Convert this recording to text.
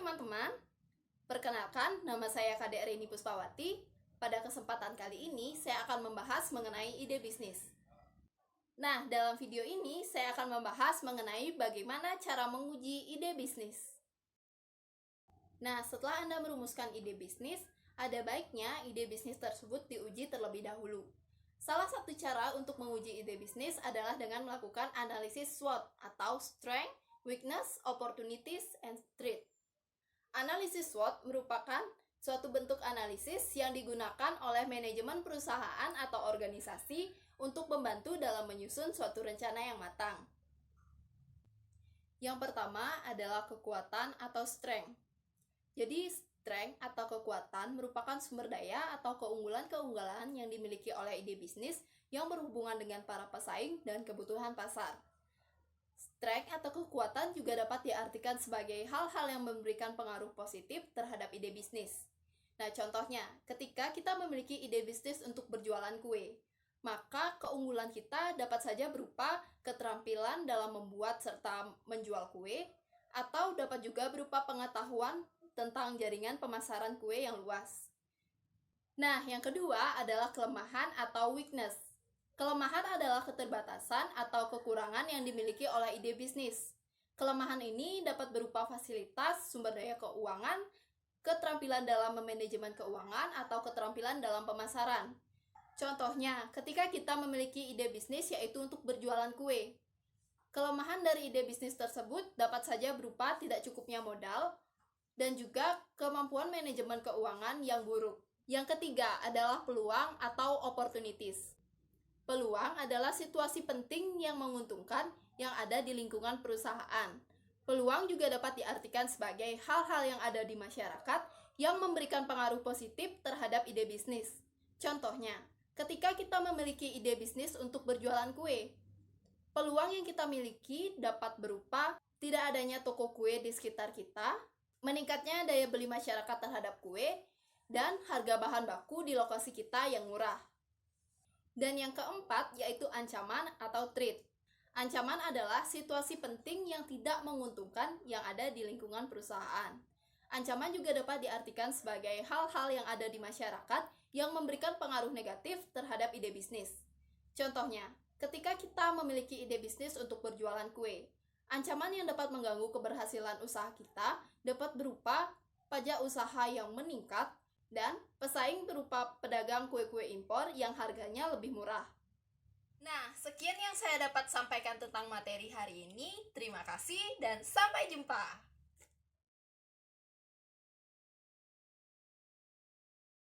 teman-teman, perkenalkan nama saya Kadek Rini Puspawati. Pada kesempatan kali ini saya akan membahas mengenai ide bisnis. Nah, dalam video ini saya akan membahas mengenai bagaimana cara menguji ide bisnis. Nah, setelah Anda merumuskan ide bisnis, ada baiknya ide bisnis tersebut diuji terlebih dahulu. Salah satu cara untuk menguji ide bisnis adalah dengan melakukan analisis SWOT atau Strength, Weakness, Opportunities, and Threat. Analisis SWOT merupakan suatu bentuk analisis yang digunakan oleh manajemen perusahaan atau organisasi untuk membantu dalam menyusun suatu rencana yang matang. Yang pertama adalah kekuatan atau strength. Jadi, strength atau kekuatan merupakan sumber daya atau keunggulan-keunggulan yang dimiliki oleh ide bisnis yang berhubungan dengan para pesaing dan kebutuhan pasar. Strength atau kekuatan juga dapat diartikan sebagai hal-hal yang memberikan pengaruh positif terhadap ide bisnis. Nah, contohnya, ketika kita memiliki ide bisnis untuk berjualan kue, maka keunggulan kita dapat saja berupa keterampilan dalam membuat serta menjual kue, atau dapat juga berupa pengetahuan tentang jaringan pemasaran kue yang luas. Nah, yang kedua adalah kelemahan atau weakness. Kelemahan adalah keterbatasan atau kekurangan yang dimiliki oleh ide bisnis. Kelemahan ini dapat berupa fasilitas, sumber daya keuangan, keterampilan dalam manajemen keuangan, atau keterampilan dalam pemasaran. Contohnya, ketika kita memiliki ide bisnis yaitu untuk berjualan kue. Kelemahan dari ide bisnis tersebut dapat saja berupa tidak cukupnya modal, dan juga kemampuan manajemen keuangan yang buruk. Yang ketiga adalah peluang atau opportunities. Peluang adalah situasi penting yang menguntungkan yang ada di lingkungan perusahaan. Peluang juga dapat diartikan sebagai hal-hal yang ada di masyarakat yang memberikan pengaruh positif terhadap ide bisnis. Contohnya, ketika kita memiliki ide bisnis untuk berjualan kue, peluang yang kita miliki dapat berupa tidak adanya toko kue di sekitar kita, meningkatnya daya beli masyarakat terhadap kue, dan harga bahan baku di lokasi kita yang murah. Dan yang keempat yaitu ancaman atau threat. Ancaman adalah situasi penting yang tidak menguntungkan yang ada di lingkungan perusahaan. Ancaman juga dapat diartikan sebagai hal-hal yang ada di masyarakat yang memberikan pengaruh negatif terhadap ide bisnis. Contohnya, ketika kita memiliki ide bisnis untuk berjualan kue, ancaman yang dapat mengganggu keberhasilan usaha kita dapat berupa pajak usaha yang meningkat, dan pesaing berupa pedagang kue-kue impor yang harganya lebih murah. Nah, sekian yang saya dapat sampaikan tentang materi hari ini. Terima kasih dan sampai jumpa.